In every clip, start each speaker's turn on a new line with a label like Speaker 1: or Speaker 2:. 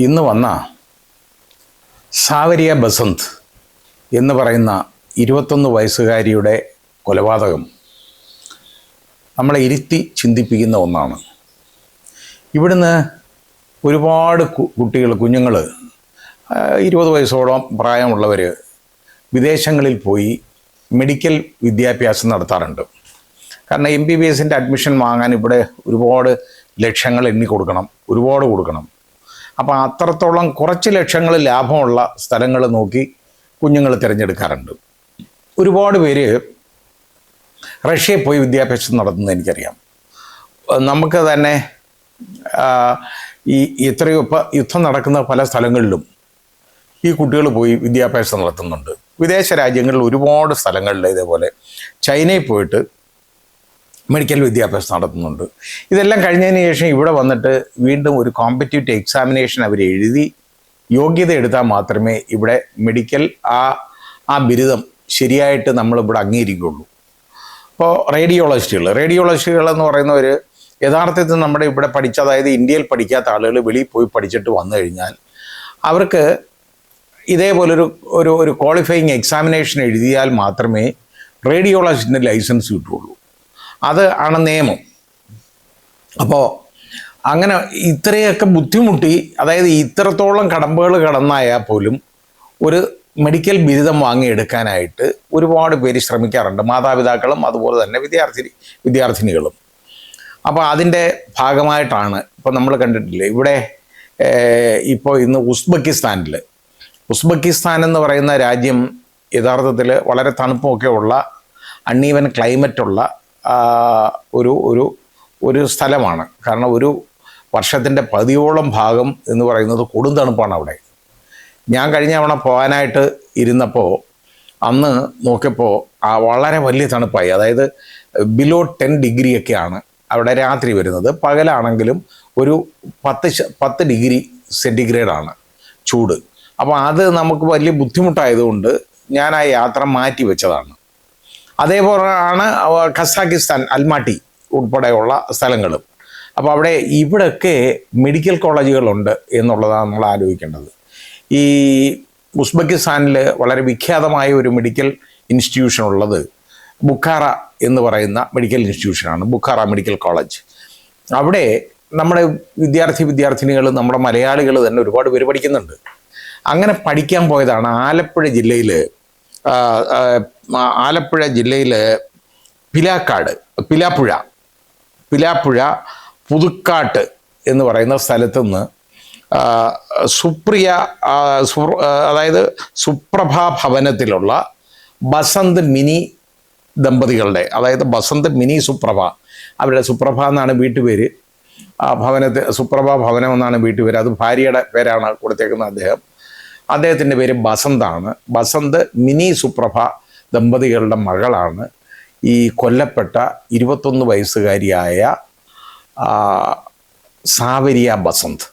Speaker 1: ഇന്ന് വന്ന സാവരിയ ബസന്ത് എന്ന് പറയുന്ന 21 വയസ്സുകാരിയുടെ കൊലപാതകം നമ്മളെ ഇരുത്തി ചിന്തിപ്പിക്കുന്ന ഒന്നാണ്. ഇവിടുന്ന് ഒരുപാട് കുഞ്ഞുങ്ങൾ 20 വയസ്സോളം പ്രായമുള്ളവർ വിദേശങ്ങളിൽ പോയി മെഡിക്കൽ വിദ്യാഭ്യാസം നടത്താറുണ്ട്. കാരണം MBBSൻ്റെ അഡ്മിഷൻ വാങ്ങാൻ ഇവിടെ ഒരുപാട് ലക്ഷങ്ങൾ എണ്ണി കൊടുക്കണം, ഒരുപാട് കൊടുക്കണം. അപ്പോൾ അത്രത്തോളം കുറച്ച് ലക്ഷങ്ങൾ ലാഭമുള്ള സ്ഥലങ്ങൾ നോക്കി കുഞ്ഞുങ്ങൾ തിരഞ്ഞെടുക്കാറുണ്ട്. ഒരുപാട് പേര് റഷ്യയിൽ പോയി വിദ്യാഭ്യാസം നടത്തുന്നത് എനിക്കറിയാം. നമുക്ക് തന്നെ എത്രയോ ഇപ്പോൾ യുദ്ധം നടക്കുന്ന പല സ്ഥലങ്ങളിലും ഈ കുട്ടികൾ പോയി വിദ്യാഭ്യാസം നടത്തുന്നുണ്ട്. വിദേശ രാജ്യങ്ങളിൽ ഒരുപാട് സ്ഥലങ്ങളിൽ ഇതേപോലെ ചൈനയിൽ പോയിട്ട് മെഡിക്കൽ വിദ്യാഭ്യാസം നടത്തുന്നുണ്ട്. ഇതെല്ലാം കഴിഞ്ഞതിന് ശേഷം ഇവിടെ വന്നിട്ട് വീണ്ടും ഒരു കോമ്പറ്റീറ്റീവ് എക്സാമിനേഷൻ അവർ എഴുതി യോഗ്യത എടുത്താൽ മാത്രമേ ഇവിടെ മെഡിക്കൽ ആ ബിരുദം ശരിയായിട്ട് നമ്മളിവിടെ അംഗീകരിക്കുകയുള്ളൂ. ഇപ്പോൾ റേഡിയോളജിസ്റ്റുകൾ എന്ന് പറയുന്നവർ യഥാർത്ഥത്തിൽ നമ്മുടെ ഇവിടെ പഠിച്ച, അതായത് ഇന്ത്യയിൽ പഠിക്കാത്ത ആളുകൾ വെളിയിൽ പോയി പഠിച്ചിട്ട് വന്നു കഴിഞ്ഞാൽ അവർക്ക് ഇതേപോലൊരു ഒരു ക്വാളിഫയിങ് എക്സാമിനേഷൻ എഴുതിയാൽ മാത്രമേ റേഡിയോളജിസ്റ്റിൻ്റെ ലൈസൻസ് കിട്ടുകയുള്ളൂ. അത് ആണ് നിയമം. അപ്പോൾ അങ്ങനെ ഇത്രയൊക്കെ ബുദ്ധിമുട്ടി, അതായത് ഇത്രത്തോളം കടമ്പകൾ കടന്നായാൽ പോലും ഒരു മെഡിക്കൽ ബിരുദം വാങ്ങിയെടുക്കാനായിട്ട് ഒരുപാട് പേര് ശ്രമിക്കാറുണ്ട്, മാതാപിതാക്കളും അതുപോലെ തന്നെ വിദ്യാർത്ഥിനികളും. അപ്പോൾ അതിൻ്റെ ഭാഗമായിട്ടാണ് ഇപ്പോൾ നമ്മൾ കണ്ടിട്ടില്ലേ, ഇവിടെ ഇപ്പോൾ ഇന്ന് ഉസ്ബെക്കിസ്ഥാൻ എന്ന് പറയുന്ന രാജ്യം യഥാർത്ഥത്തിൽ വളരെ തണുപ്പൊക്കെ ഉള്ള അൺഈവൻ ക്ലൈമറ്റുള്ള ഒരു സ്ഥലമാണ്. കാരണം ഒരു വർഷത്തിൻ്റെ 10ഓളം ഭാഗം എന്ന് പറയുന്നത് കൊടും തണുപ്പാണ് അവിടെ. ഞാൻ കഴിഞ്ഞ തവണ പോകാനായിട്ട് ഇരുന്നപ്പോൾ അന്ന് നോക്കിയപ്പോൾ വളരെ വലിയ തണുപ്പായി. അതായത് ബിലോ 10 ഡിഗ്രിയൊക്കെയാണ് അവിടെ രാത്രി വരുന്നത്. പകലാണെങ്കിലും ഒരു 10 ഡിഗ്രി സെൻറ്റിഗ്രേഡാണ് ചൂട്. അപ്പോൾ അത് നമുക്ക് വലിയ ബുദ്ധിമുട്ടായതുകൊണ്ട് ഞാൻ ആ യാത്ര മാറ്റി വെച്ചതാണ്. അതേപോലെയാണ് കസാക്കിസ്ഥാൻ, അൽമാട്ടി ഉൾപ്പെടെയുള്ള സ്ഥലങ്ങളും. അപ്പോൾ അവിടെ ഇവിടെയൊക്കെ മെഡിക്കൽ കോളേജുകളുണ്ട് എന്നുള്ളതാണ് നമ്മൾ ആലോചിക്കേണ്ടത്. ഈ ഉസ്ബെക്കിസ്ഥാനിൽ വളരെ വിഖ്യാതമായ ഒരു മെഡിക്കൽ ഇൻസ്റ്റിറ്റ്യൂഷൻ ഉള്ളത് ബുഖാറ എന്ന് പറയുന്ന മെഡിക്കൽ ഇൻസ്റ്റിറ്റ്യൂഷനാണ്, ബുഖാറ മെഡിക്കൽ കോളേജ്. അവിടെ നമ്മുടെ വിദ്യാർത്ഥിനികൾ, നമ്മുടെ മലയാളികൾ തന്നെ ഒരുപാട് പേര് പഠിക്കുന്നുണ്ട്. അങ്ങനെ പഠിക്കാൻ പോയതാണ് ആലപ്പുഴ ജില്ലയിൽ പിലാപ്പുഴ പുതുക്കാട്ട് എന്ന് പറയുന്ന സ്ഥലത്തുനിന്ന് അതായത് സുപ്രഭ ഭവനത്തിലുള്ള ബസന്ത് മിനി ദമ്പതികളുടെ, അതായത് ബസന്ത് മിനി സുപ്രഭ, അവരുടെ സുപ്രഭ എന്നാണ് വീട്ടുപേര്. സുപ്രഭ ഭവനം എന്നാണ് വീട്ടുപേര്. അത് ഭാര്യയുടെ പേരാണ് കൊടുത്തേക്കുന്നത്. അദ്ദേഹത്തിൻ്റെ പേര് ബസന്താണ്. ബസന്ത് മിനി സുപ്രഭ ദമ്പതികളുടെ മകളാണ് ഈ കൊല്ലപ്പെട്ട 21 വയസ്സുകാരിയായ സാവരിയ ബസന്ത്.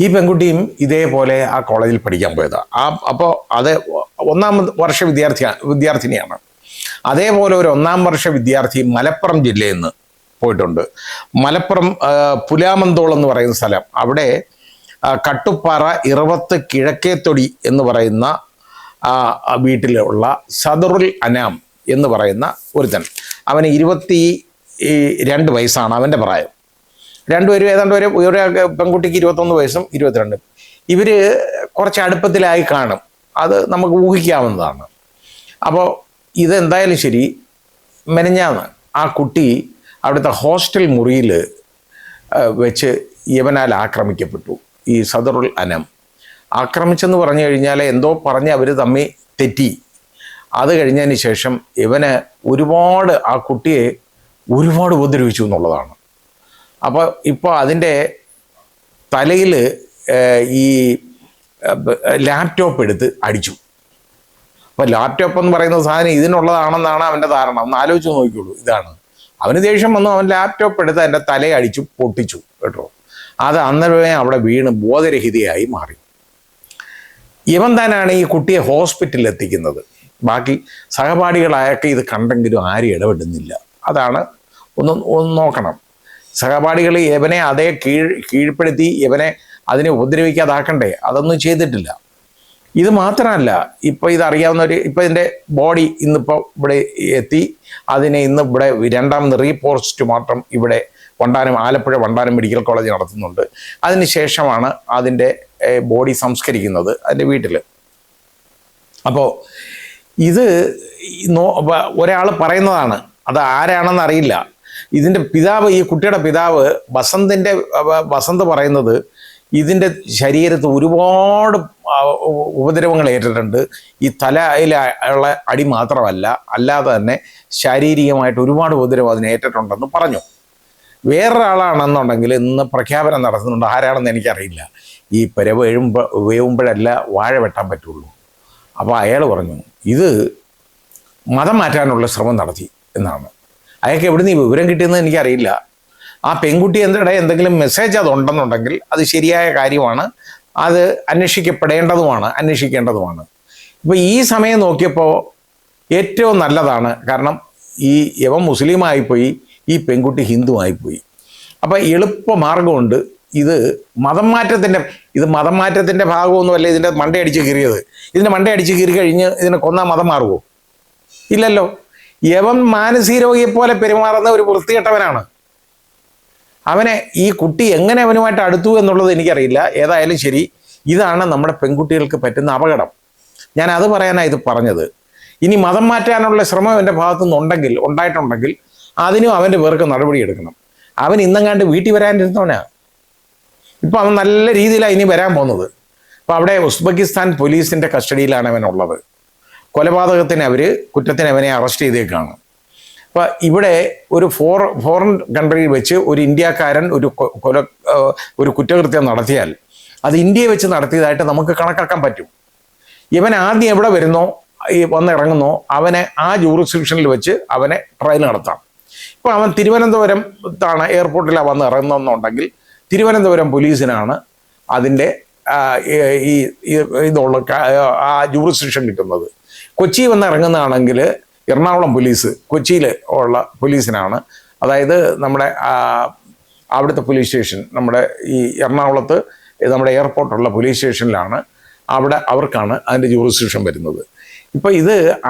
Speaker 1: ഈ പെൺകുട്ടിയും ഇതേപോലെ ആ കോളേജിൽ പഠിക്കാൻ പോയതാണ്. അപ്പോൾ അത് 1ാം വർഷ വിദ്യാർത്ഥിനിയാണ്. അതേപോലെ ഒരു 1ാം വർഷ വിദ്യാർത്ഥി മലപ്പുറം ജില്ലയിൽ നിന്ന് പോയിട്ടുണ്ട്. മലപ്പുറം പുലാമന്തോൾ എന്ന് പറയുന്ന സ്ഥലം, അവിടെ കട്ടുപ്പാറ ഇറവത്ത് കിഴക്കേത്തൊടി എന്ന് പറയുന്ന വീട്ടിലുള്ള സദറുൽ അനാം എന്ന് പറയുന്ന ഒരുത്തൻ. അവന് 22 വയസ്സാണ് അവൻ്റെ പ്രായം. രണ്ടുപേരും ഏതാണ്ട് ഒരു പെൺകുട്ടിക്ക് 21 വയസ്സും 22. ഇവർ കുറച്ച് അടുപ്പത്തിലായി കാണും, അത് നമുക്ക് ഊഹിക്കാവുന്നതാണ്. അപ്പോൾ ഇതെന്തായാലും ശരി, മെനഞ്ഞാന്ന് ആ കുട്ടി അവിടുത്തെ ഹോസ്റ്റൽ മുറിയിൽ വെച്ച് യവനാൽ ആക്രമിക്കപ്പെട്ടു. ഈ സദറുൽ അനം ആക്രമിച്ചെന്ന് പറഞ്ഞു കഴിഞ്ഞാൽ എന്തോ പറഞ്ഞ് അവർ തമ്മിൽ തെറ്റി. അത് കഴിഞ്ഞതിന് ശേഷം ഇവന് ആ കുട്ടിയെ ഒരുപാട് ഉപദ്രവിച്ചു എന്നുള്ളതാണ്. അപ്പോൾ ഇപ്പോൾ അതിൻ്റെ തലയിൽ ഈ ലാപ്ടോപ്പ് എടുത്ത് അടിച്ചു. അപ്പോൾ ലാപ്ടോപ്പ് എന്ന് പറയുന്ന സാധനം ഇതിനുള്ളതാണെന്നാണ് അവൻ്റെ ധാരണ. ഒന്ന് ആലോചിച്ച് നോക്കിയുള്ളൂ. ഇതാണ് അവന് ദേഷ്യം വന്നു, അവൻ ലാപ്ടോപ്പ് എടുത്ത് എൻ്റെ തലയെ അടിച്ചു പൊട്ടിച്ചു കേട്ടോ. അത് അന്നേരമേ അവിടെ വീണ് ബോധരഹിതയായി മാറി. ഇവൻ തന്നെയാണ് ഈ കുട്ടിയെ ഹോസ്പിറ്റലിൽ എത്തിക്കുന്നത്. ബാക്കി സഹപാഠികളായൊക്കെ ഇത് കണ്ടെങ്കിലും ആരും ഇടപെടുന്നില്ല. അതാണ് ഒന്ന് നോക്കണം. സഹപാഠികൾ ഇവനെ അതേ കീഴ്പ്പെടുത്തി ഇവനെ അതിനെ ഉപദ്രവിക്കാതാക്കണ്ടേ? അതൊന്നും ചെയ്തിട്ടില്ല. ഇത് മാത്രമല്ല, ഇപ്പോൾ ഇതറിയാവുന്നവർ ഇപ്പോൾ ഇതിൻ്റെ ബോഡി ഇന്നിപ്പോൾ ഇവിടെ എത്തി. അതിനെ ഇന്ന് ഇവിടെ രണ്ടാമത് റീപോസ്റ്റ്മോർട്ടം ഇവിടെ ആലപ്പുഴ വണ്ടാനം മെഡിക്കൽ കോളേജ് നടത്തുന്നുണ്ട്. അതിന് ശേഷമാണ് അതിൻ്റെ ബോഡി സംസ്കരിക്കുന്നത് അതിൻ്റെ വീട്ടിൽ. അപ്പോൾ ഇത് ഒരാൾ പറയുന്നതാണ്, അത് ആരാണെന്ന് അറിയില്ല. ഇതിൻ്റെ പിതാവ്, ഈ കുട്ടിയുടെ പിതാവ് വസന്ത് പറയുന്നത് ഇതിൻ്റെ ശരീരത്ത് ഒരുപാട് ഉപദ്രവങ്ങൾ ഏറ്റിട്ടുണ്ട്. ഈ തലയിലുള്ള അടി മാത്രമല്ല, അല്ലാതെ തന്നെ ശാരീരികമായിട്ട് ഒരുപാട് ഉപദ്രവം അതിന് ഏറ്റിട്ടുണ്ടെന്ന് പറഞ്ഞു. വേറൊരാളാണെന്നുണ്ടെങ്കിൽ ഇന്ന് പ്രഖ്യാപനം നടത്തുന്നുണ്ട്. ആരാണെന്ന് എനിക്കറിയില്ല. ഈ വേവുമ്പോഴല്ല വാഴ വെട്ടാൻ പറ്റുള്ളൂ. അപ്പോൾ അയാൾ പറഞ്ഞു ഇത് മതം മാറ്റാനുള്ള ശ്രമം നടത്തി എന്നാണ്. അയാൾക്ക് എവിടുന്ന് ഈ വിവരം കിട്ടിയെന്ന് എനിക്കറിയില്ല. ആ പെൺകുട്ടി എന്തെങ്കിലും മെസ്സേജ് അതുണ്ടെന്നുണ്ടെങ്കിൽ അത് ശരിയായ കാര്യമാണ്, അത് അന്വേഷിക്കേണ്ടതുമാണ്. ഇപ്പോൾ ഈ സമയം നോക്കിയപ്പോൾ ഏറ്റവും നല്ലതാണ്. കാരണം ഇവൻ മുസ്ലിമായിപ്പോയി, ഈ പെൺകുട്ടി ഹിന്ദു ആയിപ്പോയി. അപ്പോൾ എളുപ്പ മാർഗമുണ്ട്. ഇത് മതം മാറ്റത്തിൻ്റെ ഭാഗമൊന്നുമല്ല. ഇതിൻ്റെ മണ്ടയടിച്ച് കീറിയത്. ഇതിൻ്റെ മണ്ടയടിച്ച് കീറി കഴിഞ്ഞ് ഇതിനെ കൊന്നാൽ മതം മാറുമോ? ഇല്ലല്ലോ. യവൻ മാനസിക രോഗിയെപ്പോലെ പെരുമാറുന്ന ഒരു വൃത്തികെട്ടവനാണ്. അവനെ ഈ കുട്ടി എങ്ങനെ അവനുമായിട്ട് അടുത്തു എന്നുള്ളത് എനിക്കറിയില്ല. ഏതായാലും ശരി, ഇതാണ് നമ്മുടെ പെൺകുട്ടികൾക്ക് പറ്റുന്ന അപകടം. ഞാൻ അത് പറയാനാണ് ഇത് പറഞ്ഞത്. ഇനി മതം മാറ്റാനുള്ള ശ്രമം എൻ്റെ ഭാഗത്തുനിന്നുണ്ടെങ്കിൽ ഉണ്ടായിട്ടുണ്ടെങ്കിൽ അതിനും അവൻ്റെ പേർക്ക് നടപടിയെടുക്കണം. അവൻ ഇന്നെങ്ങാണ്ട് വീട്ടിൽ വരാനിരുന്നവനാ. ഇപ്പം അവൻ നല്ല രീതിയിലാണ് ഇനി വരാൻ പോകുന്നത്. അപ്പോൾ അവിടെ ഉസ്ബെക്കിസ്ഥാൻ പോലീസിൻ്റെ കസ്റ്റഡിയിലാണ് അവനുള്ളത്. കുറ്റത്തിന് അവനെ അറസ്റ്റ് ചെയ്തേക്കാണ്. അപ്പോൾ ഇവിടെ ഒരു ഫോറിൻ കൺട്രിയിൽ വെച്ച് ഒരു ഇന്ത്യക്കാരൻ ഒരു കുറ്റകൃത്യം നടത്തിയാൽ അത് ഇന്ത്യയെ വെച്ച് നടത്തിയതായിട്ട് നമുക്ക് കണക്കാക്കാൻ പറ്റും. ഇവൻ ആദ്യം എവിടെ വരുന്നോ വന്നിറങ്ങുന്നോ അവനെ ആ ജൂറിസ്ഡിക്ഷനിൽ വെച്ച് അവനെ ട്രയൽ നടത്താം. ഇപ്പോൾ അവൻ തിരുവനന്തപുരത്താണ് എയർപോർട്ടിലാണ് വന്ന് ഇറങ്ങുന്നുണ്ടെങ്കിൽ തിരുവനന്തപുരം പോലീസിനാണ് അതിൻ്റെ ഇതുള്ള ആ ജൂറിസ്ഡിക്ഷൻ കിട്ടുന്നത്. കൊച്ചി വന്ന് ഇറങ്ങുന്നതാണെങ്കിൽ എറണാകുളം പോലീസ്, കൊച്ചിയിൽ ഉള്ള പോലീസിനാണ്, അതായത് നമ്മുടെ അവിടുത്തെ പോലീസ് സ്റ്റേഷൻ, നമ്മുടെ ഈ എറണാകുളത്ത് നമ്മുടെ എയർപോർട്ടുള്ള പോലീസ് സ്റ്റേഷനിലാണ്, അവർക്കാണ് അതിൻ്റെ ജൂറിസ്ഡിക്ഷൻ വരുന്നത്. ഇപ്പോൾ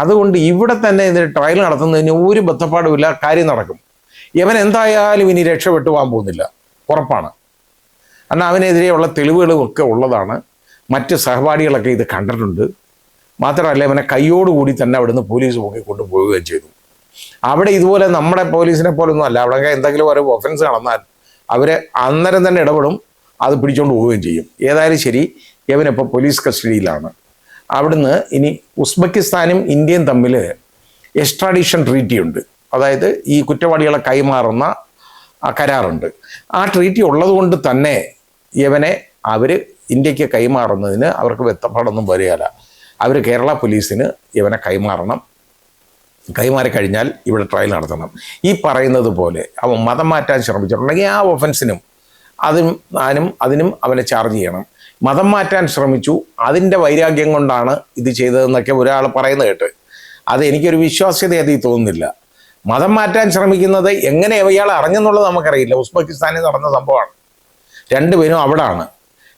Speaker 1: അതുകൊണ്ട് ഇവിടെ തന്നെ ഇതിന് ട്രയൽ നടത്തുന്നതിന് ഒരു ബന്ധപ്പാടുമില്ല, കാര്യം നടക്കും. ഇവൻ എന്തായാലും ഇനി രക്ഷപ്പെട്ടു പോകാൻ പോകുന്നില്ല, ഉറപ്പാണ്. കാരണം അവനെതിരെയുള്ള തെളിവുകളും ഒക്കെ ഉള്ളതാണ്. മറ്റ് സഹപാഠികളൊക്കെ ഇത് കണ്ടിട്ടുണ്ട്. മാത്രമല്ല ഇവനെ കൈയോടുകൂടി തന്നെ അവിടുന്ന് പോലീസ് കൊണ്ടുപോവുകയും ചെയ്തു. അവിടെ ഇതുപോലെ നമ്മുടെ പോലീസിനെ പോലൊന്നും അല്ല. അവിടെ എന്തെങ്കിലും ഒരു ഒഫൻസ് നടന്നാൽ അവർ അന്നേരം തന്നെ ഇടപെടും, അത് പിടിച്ചുകൊണ്ട് പോവുകയും ചെയ്യും. ഏതായാലും ശരി, ഇവനിപ്പോൾ പോലീസ് കസ്റ്റഡിയിലാണ്. അവിടുന്ന് ഇനി ഉസ്ബെക്കിസ്ഥാനും ഇന്ത്യയും തമ്മിൽ എക്സ്ട്രാഡിഷൻ ട്രീറ്റി ഉണ്ട്. അതായത് ഈ കുറ്റവാളികളെ കൈമാറുന്ന കരാറുണ്ട്. ആ ട്രീറ്റി ഉള്ളതുകൊണ്ട് തന്നെ ഇവനെ ഇന്ത്യക്ക് കൈമാറുന്നതിന് അവർക്ക് വ്യക്തപ്പാടൊന്നും വരികയില്ല. അവർ കേരള പോലീസിന് ഇവനെ കൈമാറി കഴിഞ്ഞാൽ ഇവിടെ ട്രയൽ നടത്തണം. ഈ പറയുന്നത് പോലെ അവൻ മതം മാറ്റാൻ ശ്രമിച്ചിട്ടുണ്ടെങ്കിൽ ആ ഒഫൻസിനും അതിനും അവനെ ചാർജ് ചെയ്യണം. മതം മാറ്റാൻ ശ്രമിച്ചു, അതിൻ്റെ വൈരാഗ്യം കൊണ്ടാണ് ഇത് ചെയ്തതെന്നൊക്കെ ഒരാൾ പറയുന്നത് കേട്ട് അത് എനിക്കൊരു വിശ്വാസ്യത അതിൽ തോന്നുന്നില്ല. മതം മാറ്റാൻ ശ്രമിക്കുന്നത് എങ്ങനെ ഇയാൾ അറിഞ്ഞെന്നുള്ളത് നമുക്കറിയില്ല. ഉസ്ബെക്കിസ്ഥാനിൽ നടന്ന സംഭവമാണ്. രണ്ടുപേരും അവിടാണ്.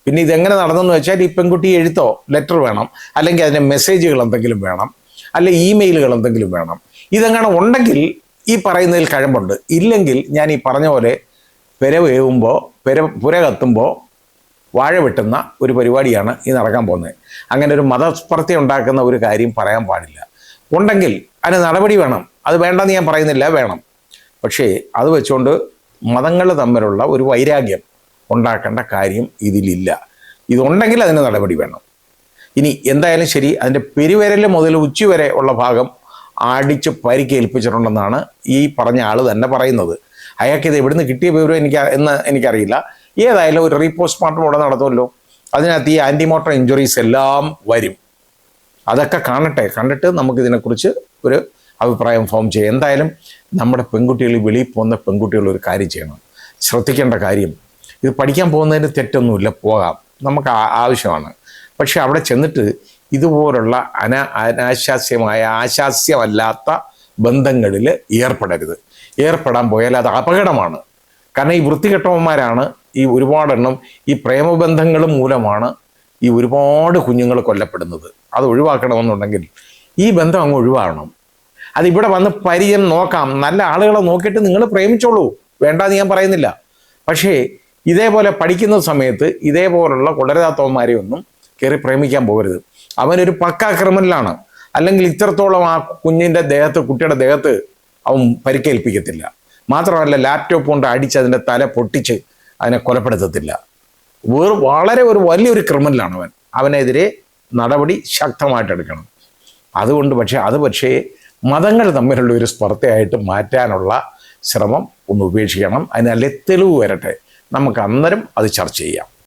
Speaker 1: പിന്നെ ഇതെങ്ങനെ നടന്നെന്ന് വെച്ചാൽ ഈ പെൺകുട്ടി എഴുത്തോ ലെറ്റർ വേണം, അല്ലെങ്കിൽ അതിൻ്റെ മെസ്സേജുകൾ എന്തെങ്കിലും വേണം, അല്ലെങ്കിൽ ഇമെയിലുകൾ എന്തെങ്കിലും വേണം. ഇതെങ്ങനെ ഉണ്ടെങ്കിൽ ഈ പറയുന്നതിൽ കഴമ്പുണ്ട്. ഇല്ലെങ്കിൽ ഞാൻ ഈ പറഞ്ഞ പോലെ പുര കത്തുമ്പോൾ വാഴ വെട്ടുന്ന ഒരു പരിപാടിയാണ് ഈ നടക്കാൻ പോകുന്നത്. അങ്ങനെ ഒരു മതസ്പർദ്ധ ഉണ്ടാക്കുന്ന ഒരു കാര്യം പറയാൻ പാടില്ല. ഉണ്ടെങ്കിൽ അതിന് നടപടി വേണം. അത് വേണ്ടെന്ന് ഞാൻ പറയുന്നില്ല, വേണം. പക്ഷേ അത് വെച്ചുകൊണ്ട് മതങ്ങൾ തമ്മിലുള്ള ഒരു വൈരാഗ്യം ഉണ്ടാക്കേണ്ട കാര്യം ഇതിലില്ല. ഇതുണ്ടെങ്കിൽ അതിന് നടപടി വേണം. ഇനി എന്തായാലും ശരി, അതിൻ്റെ പെരുവിരൽ മുതൽ ഉച്ച വരെ ഉള്ള ഭാഗം അടിച്ച് പരിക്കേൽപ്പിച്ചിട്ടുണ്ടെന്നാണ് ഈ പറഞ്ഞ ആൾ തന്നെ പറയുന്നത്. അയാൾക്കിത് എവിടുന്ന് കിട്ടിയ വിവരം എനിക്കറിയില്ല. ഏതായാലും ഒരു റീപോസ്റ്റ്മോർട്ടം ഇവിടെ നടത്തുമല്ലോ, അതിനകത്ത് ഈ ആൻറ്റിമോർട്ടം ഇഞ്ചുറീസ് എല്ലാം വരും. അതൊക്കെ കണ്ടിട്ട് നമുക്കിതിനെക്കുറിച്ച് ഒരു അഭിപ്രായം ഫോം ചെയ്യാം. എന്തായാലും നമ്മുടെ പെൺകുട്ടികൾ, വെളിയിൽ പോകുന്ന പെൺകുട്ടികൾ ഒരു കാര്യം ചെയ്യണം. ശ്രദ്ധിക്കേണ്ട കാര്യം, ഇത് പഠിക്കാൻ പോകുന്നതിന് തെറ്റൊന്നുമില്ല, പോകാം, നമുക്ക് ആവശ്യമാണ്. പക്ഷെ അവിടെ ചെന്നിട്ട് ഇതുപോലുള്ള ആശാസ്യമല്ലാത്ത ബന്ധങ്ങളിൽ ഏർപ്പെടരുത്. ഏർപ്പെടാൻ പോയാൽ അത് അപകടമാണ്. കാരണം ഈ വൃത്തികെട്ടവന്മാരാണ് ഈ ഒരുപാടെണ്ണം ഈ പ്രേമബന്ധങ്ങൾ മൂലമാണ് ഈ ഒരുപാട് കുഞ്ഞുങ്ങൾ കൊല്ലപ്പെടുന്നത്. അത് ഒഴിവാക്കണമെന്നുണ്ടെങ്കിൽ ഈ ബന്ധം അങ്ങ് ഒഴിവാകണം. അതിവിടെ വന്ന് പരിചയം നോക്കാം, നല്ല ആളുകളെ നോക്കിയിട്ട് നിങ്ങൾ പ്രേമിച്ചോളൂ, വേണ്ടാന്ന് ഞാൻ പറയുന്നില്ല. പക്ഷേ ഇതേപോലെ പഠിക്കുന്ന സമയത്ത് ഇതേപോലുള്ള കൊള്ളരുതാത്തവന്മാരെ ഒന്നും കയറി പ്രേമിക്കാൻ പോകരുത്. അവനൊരു പക്കാ ക്രിമിനലാണ്, അല്ലെങ്കിൽ ഇത്രത്തോളം ആ കുഞ്ഞിൻ്റെ ദേഹത്ത്, കുട്ടിയുടെ ദേഹത്ത് അവൻ പരിക്കേൽപ്പിക്കത്തില്ല. മാത്രമല്ല ലാപ്ടോപ്പ് കൊണ്ട് അടിച്ച് അതിൻ്റെ തല പൊട്ടിച്ച് അതിനെ കൊലപ്പെടുത്തത്തില്ല. വളരെ ഒരു വലിയൊരു ക്രിമിനലാണ് അവൻ. അവനെതിരെ നടപടി ശക്തമായിട്ടെടുക്കണം. അതുകൊണ്ട് പക്ഷേ മതങ്ങൾ തമ്മിലുള്ള ഒരു സ്പർദ്ധയായിട്ട് മാറ്റാനുള്ള ശ്രമം ഒന്ന് ഉപേക്ഷിക്കണം. അതിനല്ലേ തെളിവ് വരട്ടെ, നമുക്ക് അന്നേരം അത് ചർച്ച ചെയ്യാം.